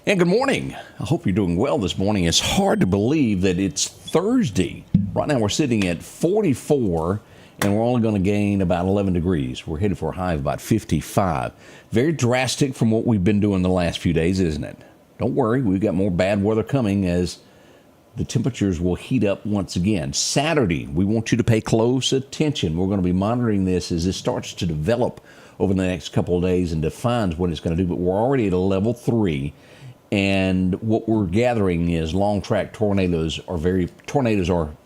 And good morning. I hope you're doing well this morning. It's hard to believe that it's Thursday. Right now we're sitting at 44 and we're only going to gain about 11 degrees. We're headed for a high of about 55. Very drastic from what we've been doing the last few days, isn't it? Don't worry, we've got more bad weather coming as the temperatures will heat up once again. Saturday, we want you to pay close attention. We're going to be monitoring this as this starts to develop over the next couple of days and defines what it's going to do. But we're already at a level 3. And what we're gathering is long track tornadoes are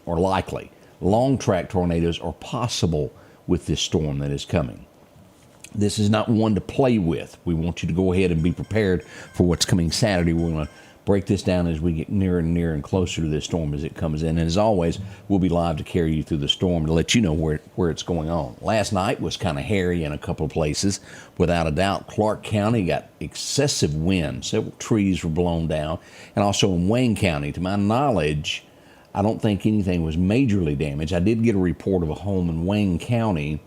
likely. Long track tornadoes are possible with this storm that is coming. This is not one to play with. We want you to go ahead and be prepared for what's coming Saturday. We're going to break this down as we get nearer and nearer and closer to this storm as it comes in. And as always, we'll be live to carry you through the storm to let you know where it's going on. Last night was kind of hairy in a couple of places. Without a doubt, Clarke County got excessive wind. Several trees were blown down. And also in Wayne County, to my knowledge, I don't think anything was majorly damaged. I did get a report of a home in Wayne County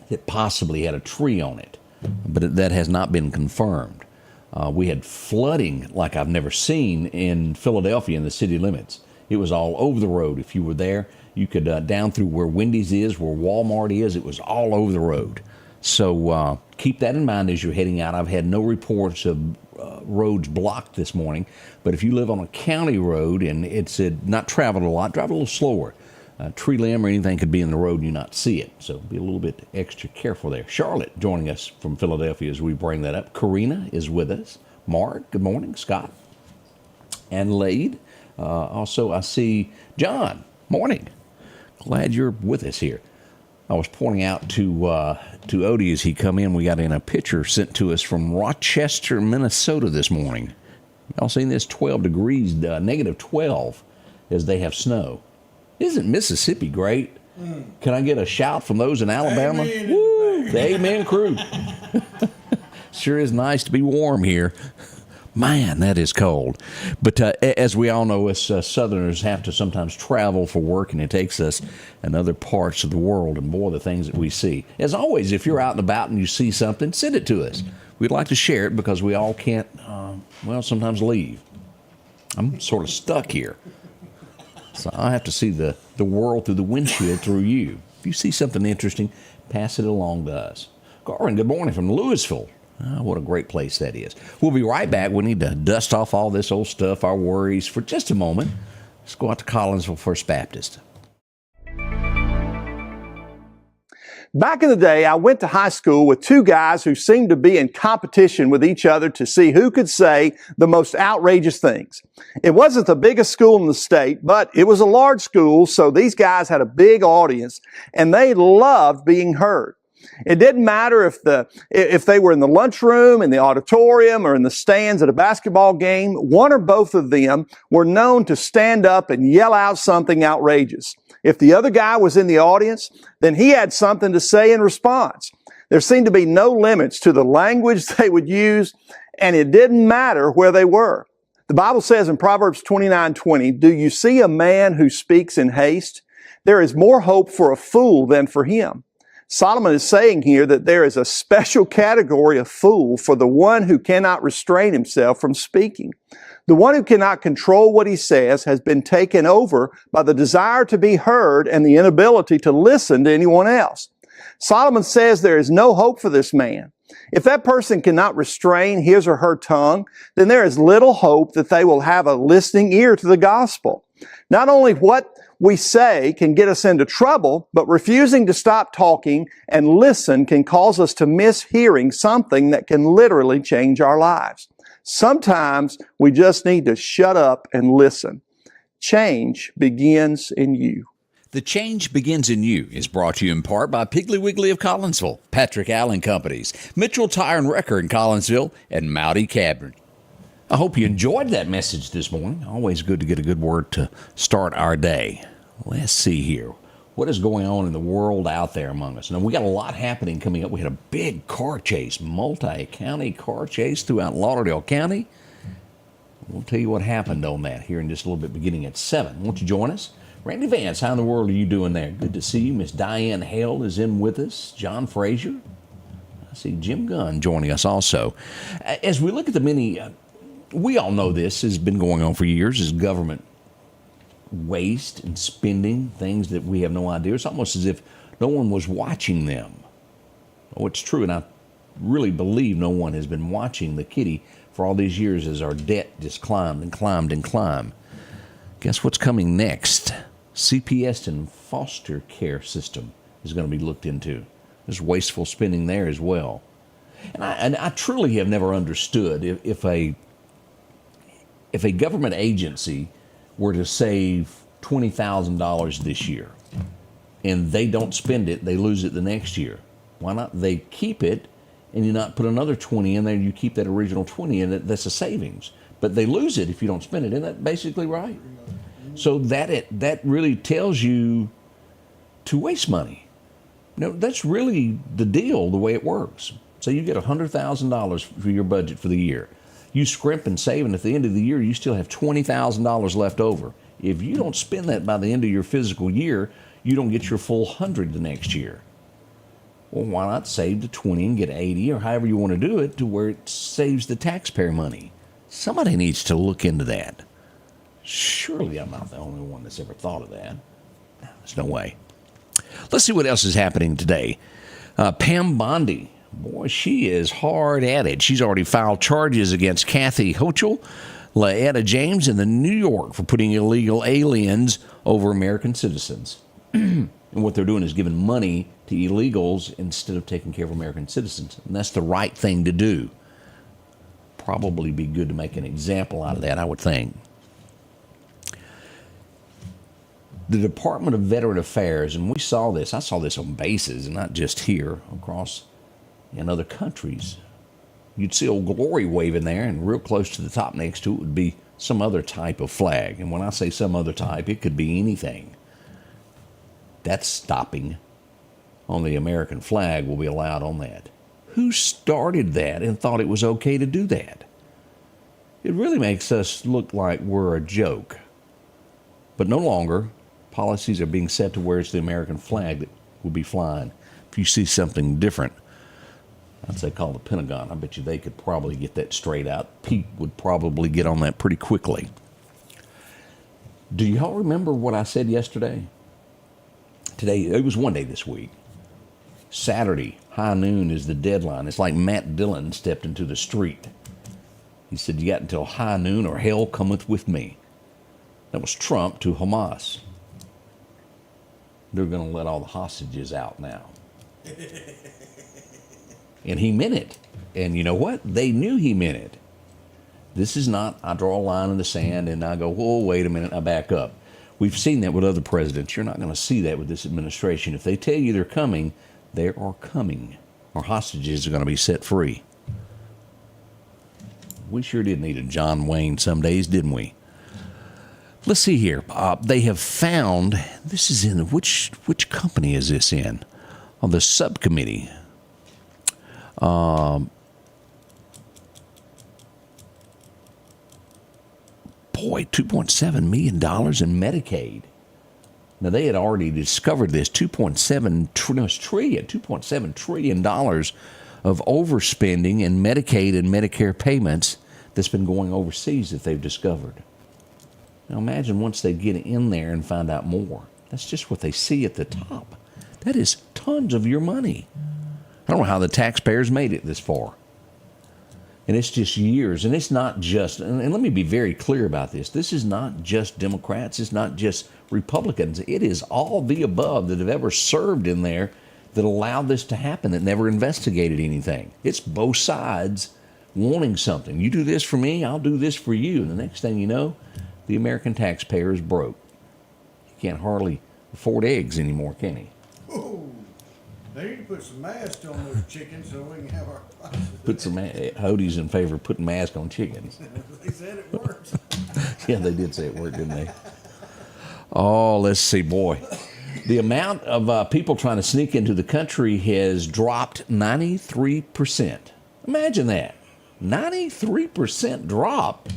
that possibly had a tree on it, but that has not been confirmed. We had flooding like I've never seen in Philadelphia in the city limits. It was all over the road. If you were there, you could down through where Wendy's is, where Walmart is, it was all over the road. So keep that in mind as you're heading out. I've had no reports of roads blocked this morning, but if you live on a county road and it's not traveled a lot, drive a little slower. A tree limb or anything could be in the road and you not see it. So be a little bit extra careful there. Charlotte joining us from Philadelphia as we bring that up. Karina is with us. Mark, good morning. Scott and Lade. Also, I see John. Morning. Glad you're with us here. I was pointing out to Odie as he come in, we got in a picture sent to us from Rochester, Minnesota this morning. Y'all seen this? 12 degrees, negative 12 as they have snow. Isn't Mississippi great? Can I get a shout from those in Alabama? Amen. Woo, the amen crew. Sure is nice to be warm here. Man, that is cold. But as we all know, us Southerners have to sometimes travel for work, and it takes us in other parts of the world, and boy, the things that we see. As always, if you're out and about and you see something, send it to us. We'd like to share it because we all can't, sometimes leave. I'm sort of stuck here. So I have to see the world through the windshield through you. If you see something interesting, pass it along to us. Garvin, good morning from Louisville. What a great place that is. We'll be right back. We need to dust off all this old stuff, our worries, for just a moment. Let's go out to Collinsville First Baptist. Back in the day, I went to high school with two guys who seemed to be in competition with each other to see who could say the most outrageous things. It wasn't the biggest school in the state, but it was a large school, so these guys had a big audience, and they loved being heard. It didn't matter if they were in the lunchroom, in the auditorium, or in the stands at a basketball game. One or both of them were known to stand up and yell out something outrageous. If the other guy was in the audience, then he had something to say in response. There seemed to be no limits to the language they would use, and it didn't matter where they were. The Bible says in Proverbs 29:20, "Do you see a man who speaks in haste? There is more hope for a fool than for him." Solomon is saying here that there is a special category of fool for the one who cannot restrain himself from speaking. The one who cannot control what he says has been taken over by the desire to be heard and the inability to listen to anyone else. Solomon says there is no hope for this man. If that person cannot restrain his or her tongue, then there is little hope that they will have a listening ear to the gospel. Not only what we say can get us into trouble, but refusing to stop talking and listen can cause us to miss hearing something that can literally change our lives. Sometimes we just need to shut up and listen. Change begins in you. The Change Begins in You is brought to you in part by Piggly Wiggly of Collinsville, Patrick Allen Companies, Mitchell Tire and Wrecker in Collinsville, and Mowdy Cabin. I hope you enjoyed that message this morning. Always good to get a good word to start our day. Let's see here. What is going on in the world out there among us? Now, we got a lot happening coming up. We had a big car chase, multi-county car chase throughout Lauderdale County. We'll tell you what happened on that here in just a little bit, beginning at 7. Won't you join us? Randy Vance, how in the world are you doing there? Good to see you. Miss Diane Hale is in with us. John Frazier. I see Jim Gunn joining us also. As we look at the many we all know this has been going on for years, is government waste and spending things that we have no idea. It's almost as if no one was watching them. Oh, it's true, and I really believe no one has been watching the kitty for all these years as our debt just climbed and climbed and climbed. Guess what's coming next? CPS and foster care system is going to be looked into. There's wasteful spending there as well. And I truly have never understood if a government agency were to save $20,000 this year and they don't spend it, they lose it the next year. Why not they keep it and you not put another 20 in there, you keep that original 20 in it, that's a savings. But they lose it if you don't spend it. Isn't that basically right? So that really tells you to waste money. That's really the deal, the way it works. So you get $100,000 for your budget for the year. You scrimp and save, and at the end of the year, you still have $20,000 left over. If you don't spend that by the end of your physical year, you don't get your full 100 the next year. Well, why not save the 20 and get 80, or however you want to do it, to where it saves the taxpayer money? Somebody needs to look into that. Surely I'm not the only one that's ever thought of that. There's no way. Let's see what else is happening today. Pam Bondi. Boy, she is hard at it. She's already filed charges against Kathy Hochul, Laetta James, and the New York for putting illegal aliens over American citizens. And what they're doing is giving money to illegals instead of taking care of American citizens. And that's the right thing to do. Probably be good to make an example out of that, I would think. The Department of Veteran Affairs, and I saw this on bases, and not just here, across in other countries. You'd see Old Glory waving there, and real close to the top next to it would be some other type of flag. And when I say some other type, it could be anything. That's stopping on the American flag will be allowed on that. Who started that and thought it was okay to do that? It really makes us look like we're a joke. But no longer. Policies are being set to where it's the American flag that will be flying. If you see something different, I'd say call the Pentagon. I bet you they could probably get that straight out. Pete would probably get on that pretty quickly. Do y'all remember what I said yesterday? Today, it was one day this week. Saturday, high noon is the deadline. It's like Matt Dillon stepped into the street. He said, you got until high noon or hell cometh with me. That was Trump to Hamas. They're going to let all the hostages out now. And he meant it. And you know what? They knew he meant it. This is not, I draw a line in the sand and I go, whoa, wait a minute, I back up. We've seen that with other presidents. You're not going to see that with this administration. If they tell you they're coming, they are coming. Our hostages are going to be set free. We sure did need a John Wayne some days, didn't we? Let's see here. They have found, this is in, which company is this in? On the subcommittee. Boy, $2.7 million in Medicaid. Now, they had already discovered this $2.7 trillion of overspending in Medicaid and Medicare payments that's been going overseas that they've discovered. Now, imagine once they get in there and find out more. That's just what they see at the top. That is tons of your money. I don't know how the taxpayers made it this far. And it's just years. And it's not just, and let me be very clear about this. This is not just Democrats. It's not just Republicans. It is all the above that have ever served in there that allowed this to happen, that never investigated anything. It's both sides wanting something. You do this for me, I'll do this for you. And the next thing you know, the American taxpayer is broke. He can't hardly afford eggs anymore, can he? Oh, they need to put some masks on those chickens so we can have our prices. Put some Hodie's in favor of putting masks on chickens. They said it works. Yeah, they did say it worked, didn't they? Oh, let's see, boy. The amount of people trying to sneak into the country has dropped 93%. Imagine that. 93% drop.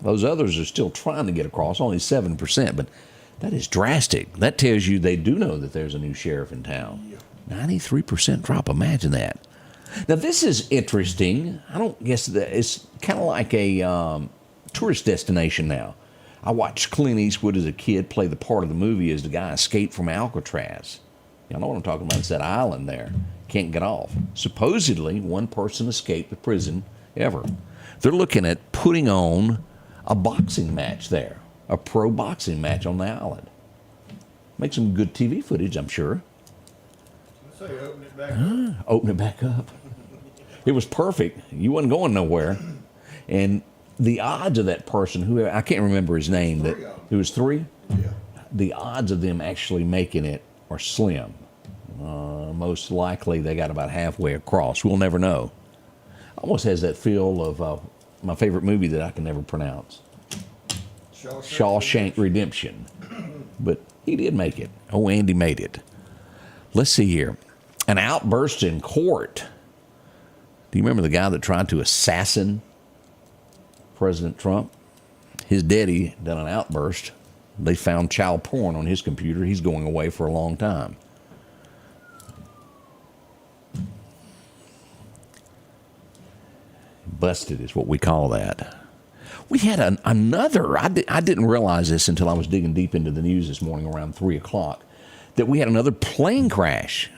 Those others are still trying to get across, only 7%, but that is drastic. That tells you they do know that there's a new sheriff in town. 93% drop. Imagine that. Now, this is interesting. I don't guess that it's kind of like a tourist destination now. I watched Clint Eastwood as a kid play the part of the movie as the guy escaped from Alcatraz. Y'all know what I'm talking about. It's that island there. Can't get off. Supposedly, one person escaped the prison ever. They're looking at putting on a boxing match there, a pro boxing match on the island. Make some good TV footage, I'm sure. Let's say open it back up. Open it back up. It was perfect. You wasn't going nowhere. And the odds of that person, who I can't remember his name, that it was 3? Yeah. The odds of them actually making it are slim. Most likely they got about halfway across. We'll never know. Almost has that feel of my favorite movie that I can never pronounce. Shawshank Redemption. But he did make it. Oh, Andy made it. Let's see here. An outburst in court. Do you remember the guy that tried to assassinate President Trump? His daddy done an outburst. They found child porn on his computer. He's going away for a long time. Busted is what we call that. We had another, I didn't realize this until I was digging deep into the news this morning around 3 o'clock, that we had another plane crash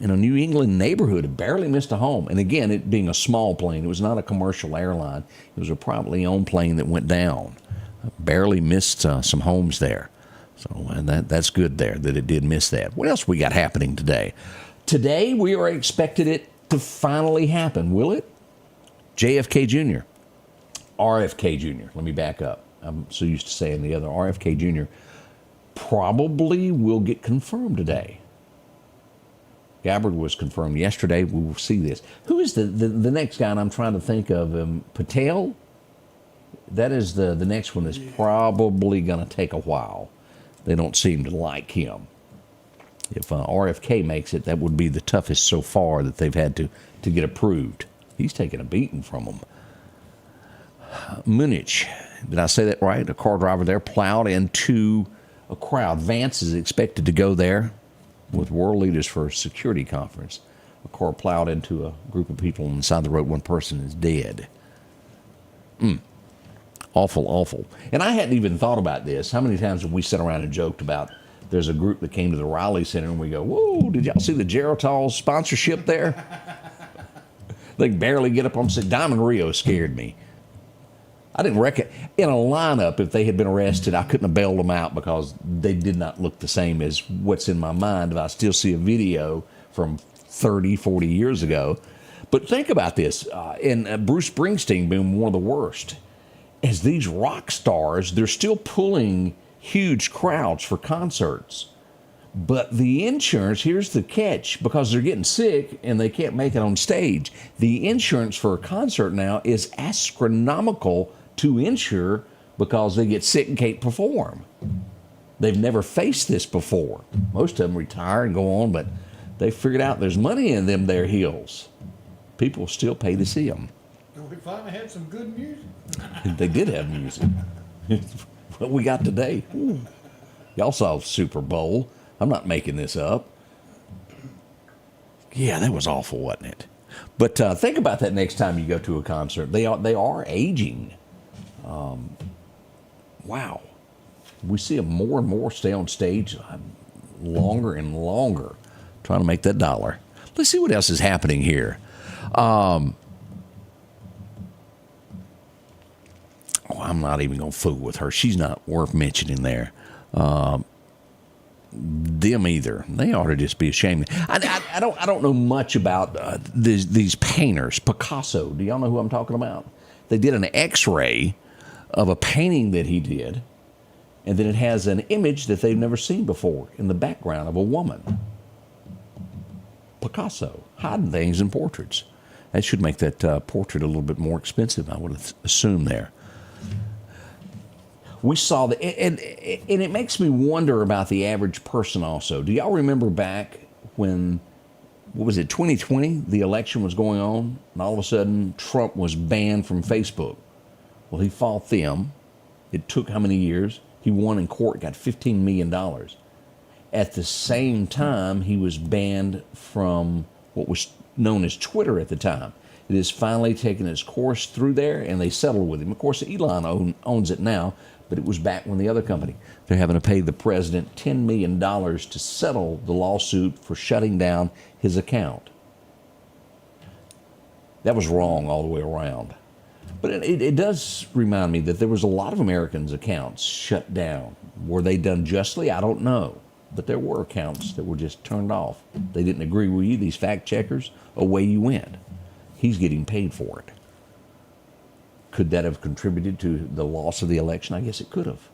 in a New England neighborhood. It barely missed a home. And again, it being a small plane, it was not a commercial airline. It was a privately owned plane that went down. Barely missed some homes there. So and that's good there, that it did miss that. What else we got happening today? Today, we are expected it to finally happen. Will it? JFK Jr., RFK Jr., let me back up. I'm so used to saying the other. RFK Jr. probably will get confirmed today. Gabbard was confirmed yesterday. We will see this. Who is the next guy? And I'm trying to think of Patel? That is the next one that's probably going to take a while. They don't seem to like him. If RFK makes it, that would be the toughest so far that they've had to get approved. He's taking a beating from them. Munich, did I say that right? A car driver there plowed into a crowd. Vance is expected to go there with world leaders for a security conference. A car plowed into a group of people inside the road. One person is dead. Awful, awful. And I hadn't even thought about this. How many times have we sat around and joked about there's a group that came to the Raleigh Center and we go, whoa, did y'all see the Geritol sponsorship there? They can barely get up on stage. Diamond Rio scared me. I didn't reckon, in a lineup, if they had been arrested, I couldn't have bailed them out because they did not look the same as what's in my mind if I still see a video from 30, 40 years ago. But think about this, and Bruce Springsteen being one of the worst. As these rock stars, they're still pulling huge crowds for concerts. But the insurance, here's the catch, because they're getting sick and they can't make it on stage. The insurance for a concert now is astronomical to insure because they get sick and can't perform. They've never faced this before. Most of them retire and go on, but they figured out there's money in them there hills. People still pay to see them. We finally had some good music. They did have music. What we got today. Ooh. Y'all saw Super Bowl. I'm not making this up. Yeah, that was awful, wasn't it? But think about that next time you go to a concert. They are aging. Wow. We see them more and more stay on stage longer and longer, trying to make that dollar. Let's see what else is happening here. I'm not even going to fool with her. She's not worth mentioning there. Them either. They ought to just be ashamed. I don't know much about these painters. Picasso. Do y'all know who I'm talking about? They did an X-ray of a painting that he did, and then it has an image that they've never seen before in the background of a woman. Picasso, hiding things in portraits. That should make that portrait a little bit more expensive, I would assume there. We saw that, and it makes me wonder about the average person also. Do y'all remember back when, what was it, 2020, the election was going on, and all of a sudden Trump was banned from Facebook? Well, he fought them. It took how many years? He won in court, got $15 million. At the same time, he was banned from what was known as Twitter at the time. It has finally taken its course through there, and they settled with him. Of course, Elon owns it now, but it was back when the other company. They're having to pay the president $10 million to settle the lawsuit for shutting down his account. That was wrong all the way around. But it does remind me that there was a lot of Americans' accounts shut down. Were they done justly? I don't know. But there were accounts that were just turned off. They didn't agree with you, these fact checkers, away you went. He's getting paid for it. Could that have contributed to the loss of the election? I guess it could have.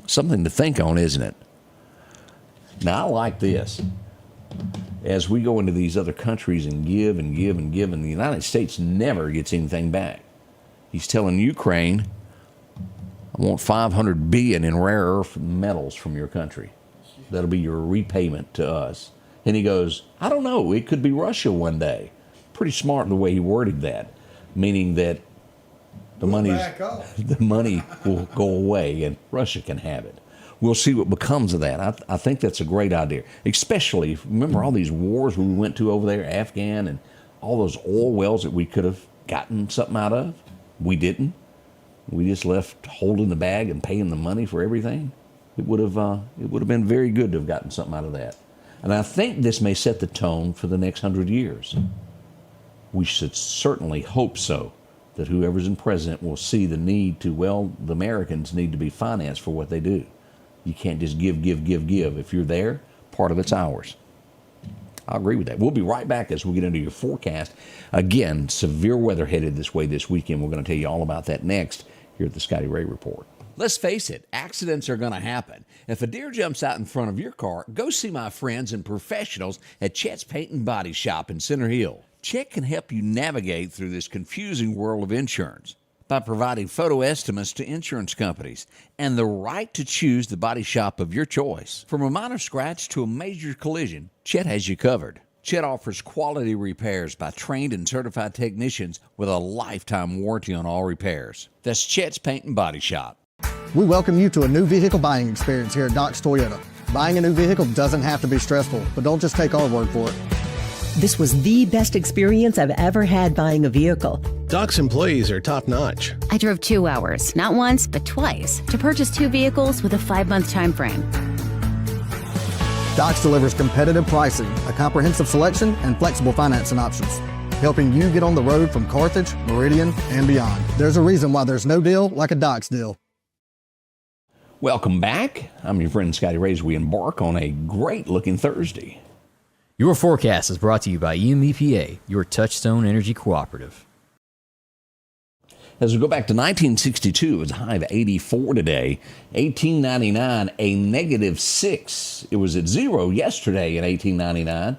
Something to think on, isn't it? Now, I like this. As we go into these other countries and give and give and give, and the United States never gets anything back. He's telling Ukraine, I want $500 billion in rare earth metals from your country. That'll be your repayment to us. And he goes, I don't know, it could be Russia one day. Pretty smart the way he worded that, meaning that the money will go away and Russia can have it. We'll see what becomes of that. I think that's a great idea, especially, remember all these wars we went to over there, Afghan, and all those oil wells that we could have gotten something out of? We didn't. We just left holding the bag and paying the money for everything. It would have been very good to have gotten something out of that. And I think this may set the tone for the next 100 years. We should certainly hope so, that whoever's in president will see the need to, well, the Americans need to be financed for what they do. You can't just give. If you're there, part of it's ours. I agree with that. We'll be right back as we get into your forecast. Again, severe weather headed this way this weekend. We're going to tell you all about that next here at the Scotty Ray Report. Let's face it, accidents are going to happen. If a deer jumps out in front of your car, go see my friends and professionals at Chet's Paint and Body Shop in Center Hill. Chet can help you navigate through this confusing world of insurance by providing photo estimates to insurance companies and the right to choose the body shop of your choice. From a minor scratch to a major collision, Chet has you covered. Chet offers quality repairs by trained and certified technicians with a lifetime warranty on all repairs. That's Chet's Paint and Body Shop. We welcome you to a new vehicle buying experience here at Doc's Toyota. Buying a new vehicle doesn't have to be stressful, but don't just take our word for it. This was the best experience I've ever had buying a vehicle. Doc's employees are top-notch. I drove 2 hours, not once, but twice, to purchase 2 vehicles with a 5-month time frame. Doc's delivers competitive pricing, a comprehensive selection, and flexible financing options, helping you get on the road from Carthage, Meridian, and beyond. There's a reason why there's no deal like a Doc's deal. Welcome back. I'm your friend Scotty Ray as we embark on a great-looking Thursday. Your forecast is brought to you by EMEPA, your Touchstone Energy Cooperative. As we go back to 1962, it was a high of 84 today. 1899, a -6. It was at 0 yesterday in 1899.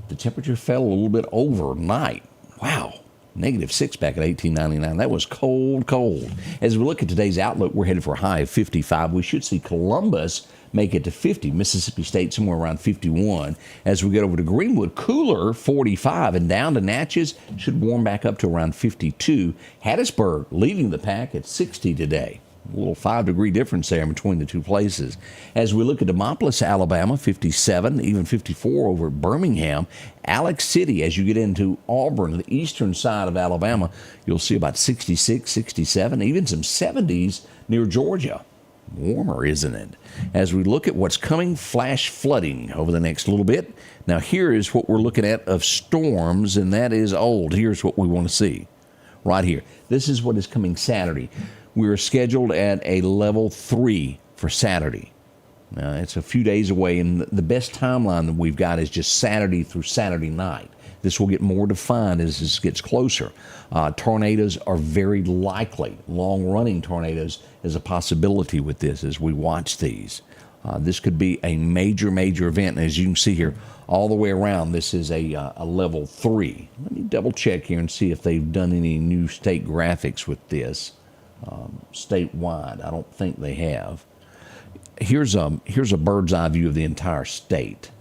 The temperature fell a little bit overnight. Wow. -6 back in 1899. That was cold. As we look at today's outlook, we're headed for a high of 55. We should see Columbus make it to 50. Mississippi State somewhere around 51. As we get over to Greenwood, cooler, 45. And down to Natchez, should warm back up to around 52. Hattiesburg leading the pack at 60 today. A little 5-degree difference there between the two places. As we look at Demopolis, Alabama, 57, even 54 over at Birmingham. Alex City, as you get into Auburn, the eastern side of Alabama, you'll see about 66, 67, even some 70s near Georgia. Warmer, isn't it? As we look at what's coming, flash flooding over the next little bit. Now, here is what we're looking at of storms, and that is old. Here's what we want to see right here. This is what is coming Saturday. We are scheduled at a level 3 for Saturday. Now, it's a few days away, and the best timeline that we've got is just Saturday through Saturday night. This will get more defined as this gets closer. Tornadoes are very likely. Long-running tornadoes is a possibility with this as we watch these. This could be a major event. And as you can see here, all the way around, this is a level 3. Let me double-check here and see if they've done any new state graphics with this. Statewide, I don't think they have. Here's a bird's eye view of the entire state.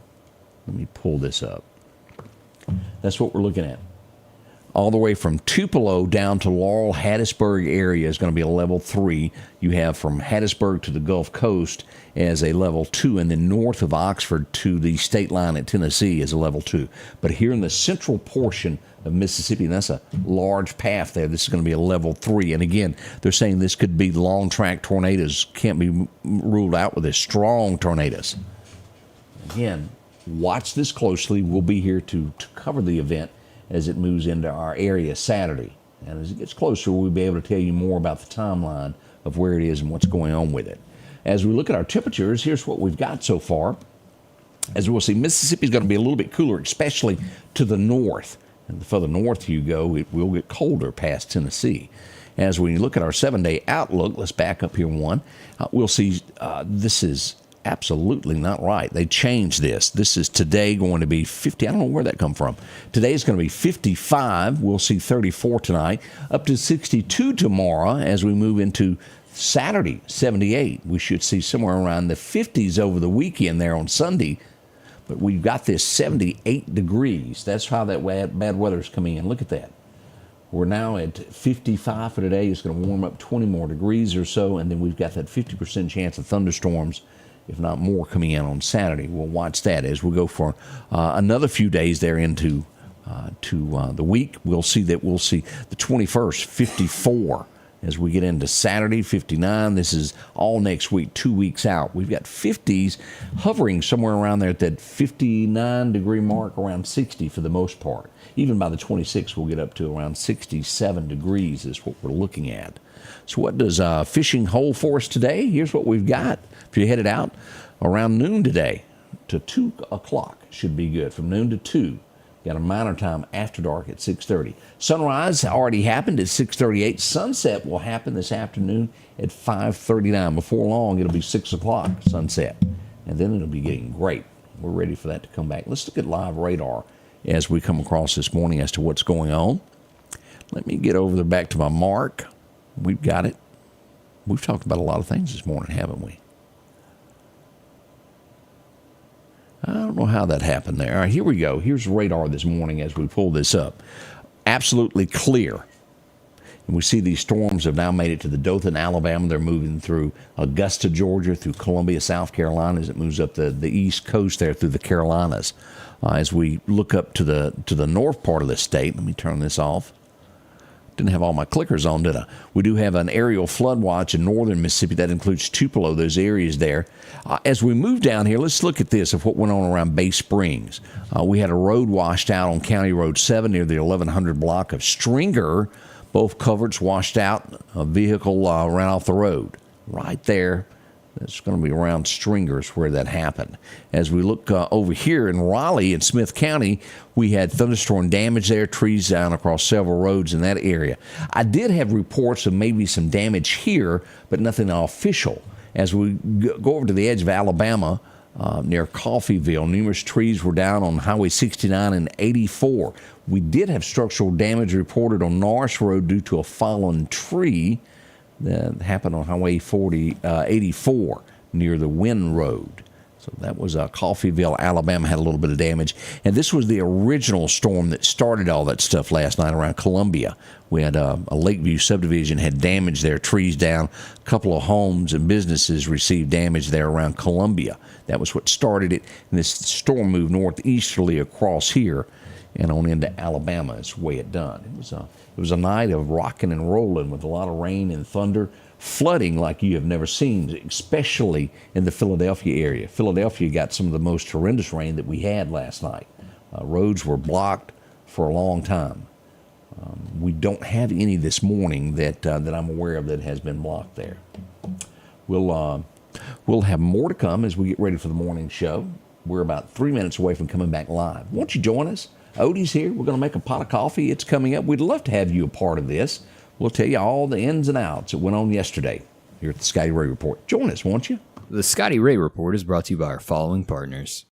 Let me pull this up. That's what we're looking at. all the way from Tupelo down to Laurel, Hattiesburg area is going to be a level 3. You have from Hattiesburg to the Gulf Coast as a level 2, and then north of Oxford to the state line at Tennessee is a level 2. But here in the central portion of Mississippi, and that's a large path there, this is going to be a level 3. And again, they're saying this could be long track tornadoes. Can't be ruled out with this. Strong tornadoes. Again, watch this closely. We'll be here to cover the event as it moves into our area Saturday. And as it gets closer, we'll be able to tell you more about the timeline of where it is and what's going on with it. As we look at our temperatures, here's what we've got so far. As we'll see, Mississippi is going to be a little bit cooler, especially to the north. And the further north you go, it will get colder past Tennessee. As we look at our 7-day outlook, let's back up here one. We'll see this is absolutely not right. They changed this. This is today going to be 50. I don't know where that come from. Today is going to be 55. We'll see 34 tonight, up to 62 tomorrow as we move into Saturday, 78. We should see somewhere around the 50s over the weekend there on Sunday. But we've got this 78 degrees. That's how that bad weather's coming in. Look at that. We're now at 55 for today. It's going to warm up 20 more degrees or so, and then we've got that 50% chance of thunderstorms, if not more, coming in on Saturday. We'll watch that as we go for another few days there into the week. We'll see the 21st, 54. As we get into Saturday, 59. This is all next week, 2 weeks out. We've got 50s hovering somewhere around there at that 59-degree mark, around 60 for the most part. Even by the 26th, we'll get up to around 67 degrees is what we're looking at. So what does fishing hold for us today? Here's what we've got. If you're headed out around noon today to 2 o'clock, should be good. From noon to 2. Got a minor time after dark at 6:30. Sunrise already happened at 6:38. Sunset will happen this afternoon at 5:39. Before long, it'll be 6 o'clock sunset. And then it'll be getting great. We're ready for that to come back. Let's look at live radar as we come across this morning as to what's going on. Let me get over there back to my mark. We've got it. We've talked about a lot of things this morning, haven't we? I don't know how that happened there. All right, here we go. Here's radar this morning as we pull this up. Absolutely clear. And we see these storms have now made it to the Dothan, Alabama. They're moving through Augusta, Georgia, through Columbia, South Carolina, as it moves up the east coast there through the Carolinas. As we look up to the north part of the state, let me turn this off. Didn't have all my clickers on, did I? We do have an aerial flood watch in northern Mississippi. That includes Tupelo, those areas there. As we move down here, let's look at this of what went on around Bay Springs. We had a road washed out on County Road 7 near the 1100 block of Stringer. Both culverts washed out. A vehicle ran off the road. Right there. That's going to be around Stringers where that happened. As we look over here in Raleigh and Smith County, we had thunderstorm damage there, trees down across several roads in that area. I did have reports of maybe some damage here, but nothing official. As we go over to the edge of Alabama, near Coffeyville, numerous trees were down on Highway 69 and 84. We did have structural damage reported on Norris Road due to a fallen tree that happened on Highway 84 near the Wynn Road. So that was Coffeyville, Alabama, had a little bit of damage. And this was the original storm that started all that stuff last night around Columbia. We had a Lakeview subdivision had damage there, trees down. A couple of homes and businesses received damage there around Columbia. That was what started it. And this storm moved northeasterly across here and on into Alabama is the way it done. It was a night of rocking and rolling with a lot of rain and thunder, flooding like you have never seen, especially in the Philadelphia area. Philadelphia got some of the most horrendous rain that we had last night. Roads were blocked for a long time. We don't have any this morning that I'm aware of that has been blocked there. We'll have more to come as we get ready for the morning show. We're about 3 minutes away from coming back live. Won't you join us? Odie's here. We're going to make a pot of coffee. It's coming up. We'd love to have you a part of this. We'll tell you all the ins and outs that went on yesterday here at the Scotty Ray Report. Join us, won't you? The Scotty Ray Report is brought to you by our following partners.